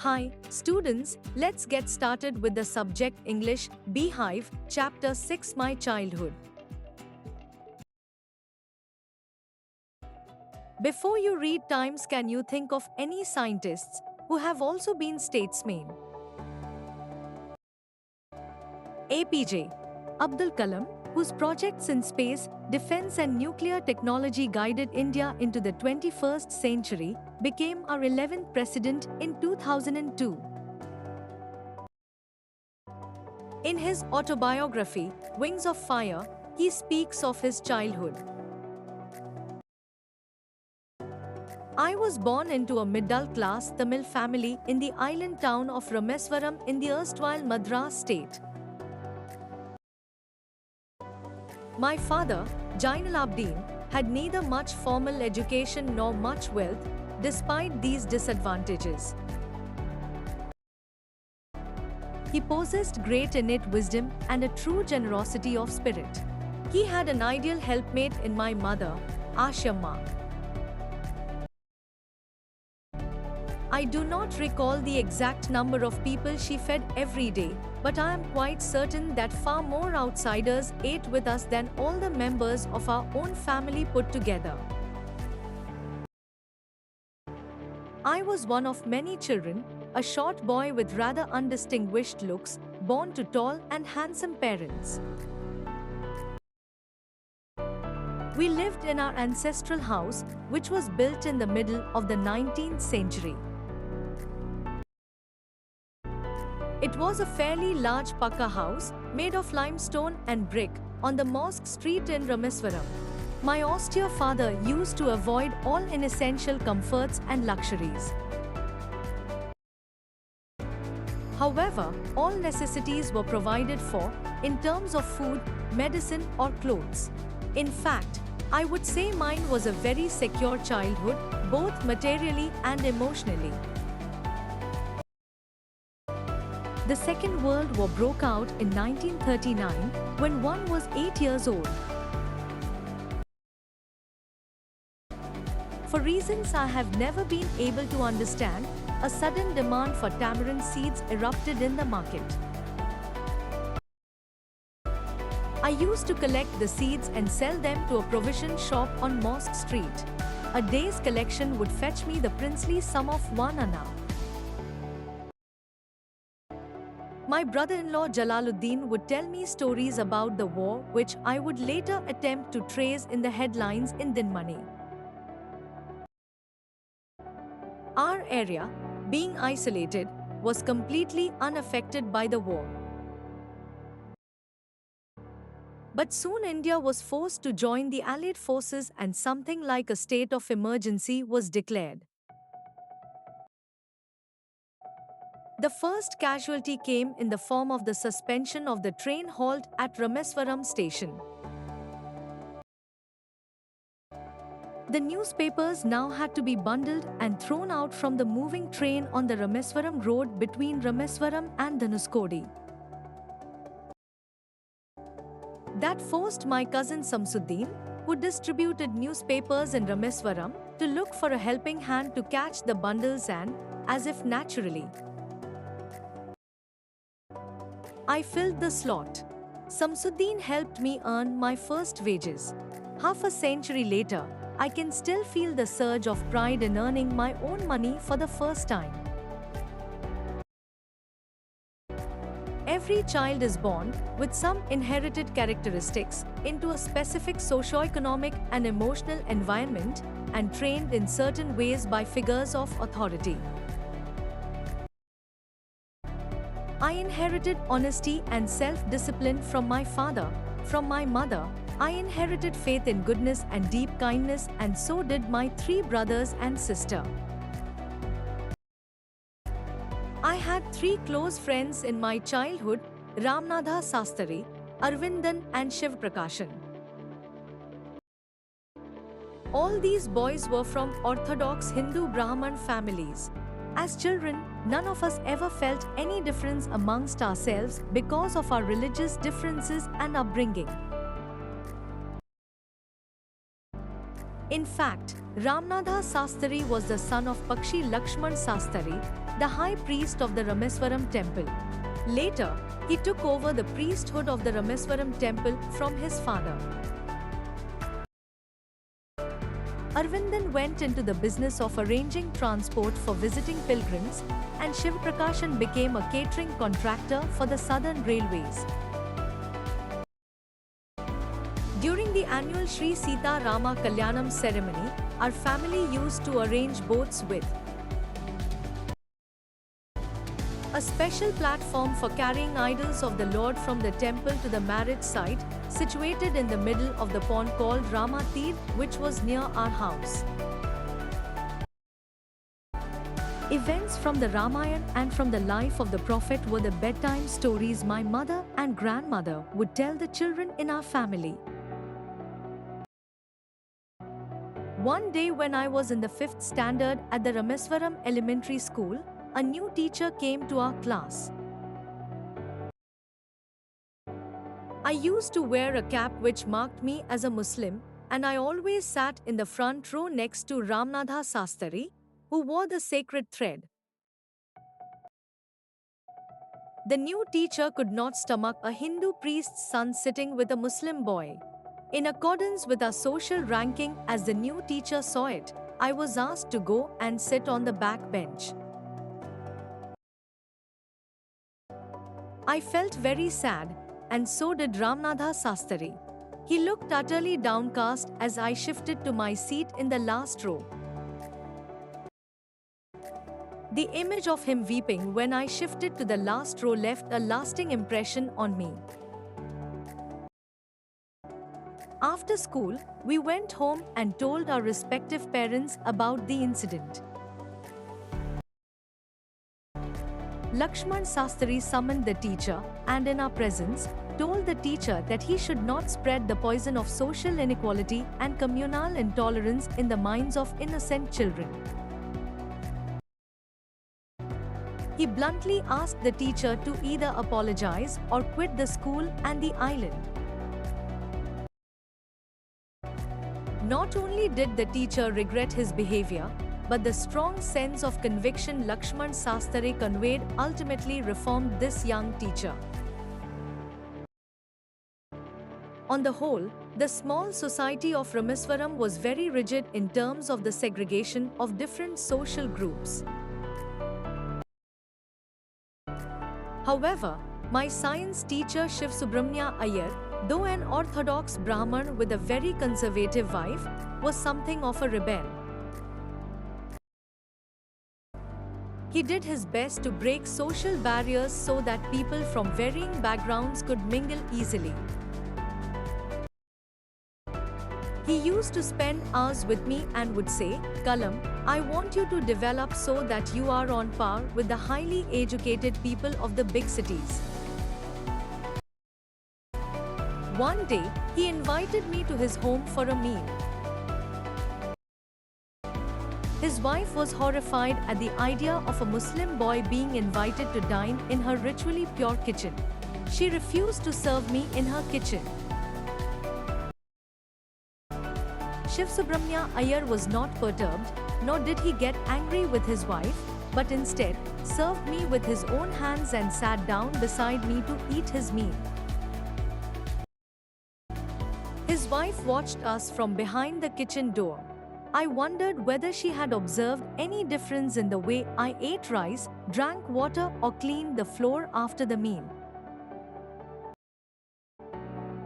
Hi, students, let's get started with the subject English, Beehive, Chapter 6 My Childhood. Before you read Times, can you think of any scientists who have also been statesmen? APJ Abdul Kalam, whose projects in space, defense and nuclear technology guided India into the 21st century, became our 11th president in 2002. In his autobiography, Wings of Fire, he speaks of his childhood. I was born into a middle-class Tamil family in the island town of Rameswaram in the erstwhile Madras state. My father, Jainalabdin, had neither much formal education nor much wealth, despite these disadvantages. He possessed great innate wisdom and a true generosity of spirit. He had an ideal helpmate in my mother, Ashamma. I do not recall the exact number of people she fed every day, but I am quite certain that far more outsiders ate with us than all the members of our own family put together. I was one of many children, a short boy with rather undistinguished looks, born to tall and handsome parents. We lived in our ancestral house, which was built in the middle of the 19th century. It was a fairly large Pakka house, made of limestone and brick, on the Mosque Street in Rameswaram. My austere father used to avoid all inessential comforts and luxuries. However, all necessities were provided for, in terms of food, medicine or clothes. In fact, I would say mine was a very secure childhood, both materially and emotionally. The Second World War broke out in 1939, when one was 8 years old. For reasons I have never been able to understand, a sudden demand for tamarind seeds erupted in the market. I used to collect the seeds and sell them to a provision shop on Mosque Street. A day's collection would fetch me the princely sum of 1 anna. My brother-in-law Jalaluddin would tell me stories about the war, which I would later attempt to trace in the headlines in Dinmani. Our area, being isolated, was completely unaffected by the war. But soon India was forced to join the Allied forces and something like a state of emergency was declared. The first casualty came in the form of the suspension of the train halt at Rameswaram station. The newspapers now had to be bundled and thrown out from the moving train on the Rameswaram road between Rameswaram and Dhanuskodi. That forced my cousin Samsuddin, who distributed newspapers in Rameswaram, to look for a helping hand to catch the bundles and, as if naturally, I filled the slot. Samsuddin helped me earn my first wages. Half a century later, I can still feel the surge of pride in earning my own money for the first time. Every child is born with some inherited characteristics into a specific socio-economic and emotional environment and trained in certain ways by figures of authority. I inherited honesty and self-discipline from my father. From my mother, I inherited faith in goodness and deep kindness, and so did my 3 brothers and sister. I had 3 close friends in my childhood, Ramnatha Sastri, Arvindan and Shiv Prakashan. All these boys were from orthodox Hindu Brahman families. As children, none of us ever felt any difference amongst ourselves because of our religious differences and upbringing. In fact, Ramnatha Sastri was the son of Pakshi Lakshman Sastri, the high priest of the Rameswaram temple. Later, he took over the priesthood of the Rameswaram temple from his father. Arvindan went into the business of arranging transport for visiting pilgrims, and Shiv Prakashan became a catering contractor for the Southern Railways. During the annual Sri Sita Rama Kalyanam ceremony, our family used to arrange boats with a special platform for carrying idols of the Lord from the temple to the marriage site, situated in the middle of the pond called Rama Tir, which was near our house. Events from the Ramayana and from the life of the Prophet were the bedtime stories my mother and grandmother would tell the children in our family. One day when I was in the 5th standard at the Rameswaram Elementary School, a new teacher came to our class. I used to wear a cap which marked me as a Muslim, and I always sat in the front row next to Ramanatha Sastri, who wore the sacred thread. The new teacher could not stomach a Hindu priest's son sitting with a Muslim boy. In accordance with our social ranking, as the new teacher saw it, I was asked to go and sit on the back bench. I felt very sad, and so did Ramanatha Sastri. He looked utterly downcast as I shifted to my seat in the last row. The image of him weeping when I shifted to the last row left a lasting impression on me. After school, we went home and told our respective parents about the incident. Lakshman Sastri summoned the teacher and, in our presence, told the teacher that he should not spread the poison of social inequality and communal intolerance in the minds of innocent children. He bluntly asked the teacher to either apologize or quit the school and the island. Not only did the teacher regret his behavior, but the strong sense of conviction Lakshman Sastri conveyed ultimately reformed this young teacher. On the whole, the small society of Rameswaram was very rigid in terms of the segregation of different social groups. However, my science teacher Shiv Subramanya Iyer, though an orthodox Brahmin with a very conservative wife, was something of a rebel. He did his best to break social barriers so that people from varying backgrounds could mingle easily. He used to spend hours with me and would say, "Kalam, I want you to develop so that you are on par with the highly educated people of the big cities." One day, he invited me to his home for a meal. His wife was horrified at the idea of a Muslim boy being invited to dine in her ritually pure kitchen. She refused to serve me in her kitchen. Shiv Subramanya Iyer was not perturbed, nor did he get angry with his wife, but instead served me with his own hands and sat down beside me to eat his meal. His wife watched us from behind the kitchen door. I wondered whether she had observed any difference in the way I ate rice, drank water, or cleaned the floor after the meal.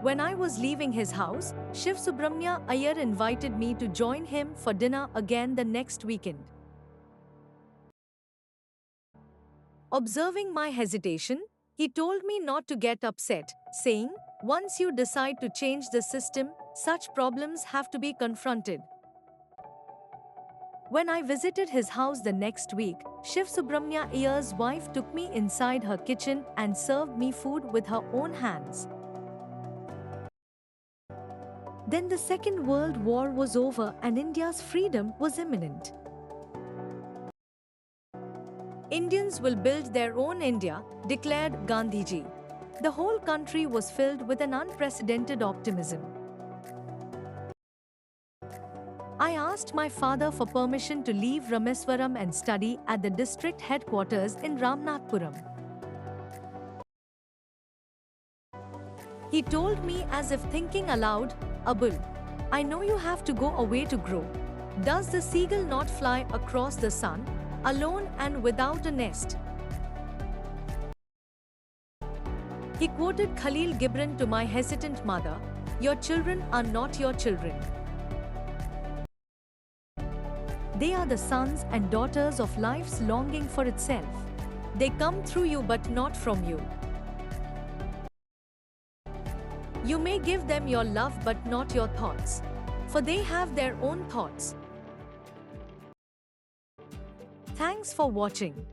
When I was leaving his house, Shiv Subramanya Iyer invited me to join him for dinner again the next weekend. Observing my hesitation, he told me not to get upset, saying, "Once you decide to change the system, such problems have to be confronted." When I visited his house the next week, Shiv Subramanya Iyer's wife took me inside her kitchen and served me food with her own hands. Then the Second World War was over and India's freedom was imminent. Indians will build their own India, declared Gandhiji. The whole country was filled with an unprecedented optimism. I asked asked my father for permission to leave Rameswaram and study at the district headquarters in Ramnathpuram. He told me as if thinking aloud, "Abul, I know you have to go away to grow. Does the seagull not fly across the sun, alone and without a nest?" He quoted Khalil Gibran to my hesitant mother, "Your children are not your children. They are the sons and daughters of life's longing for itself. They come through you but not from you. You may give them your love but not your thoughts, for they have their own thoughts." Thanks for watching.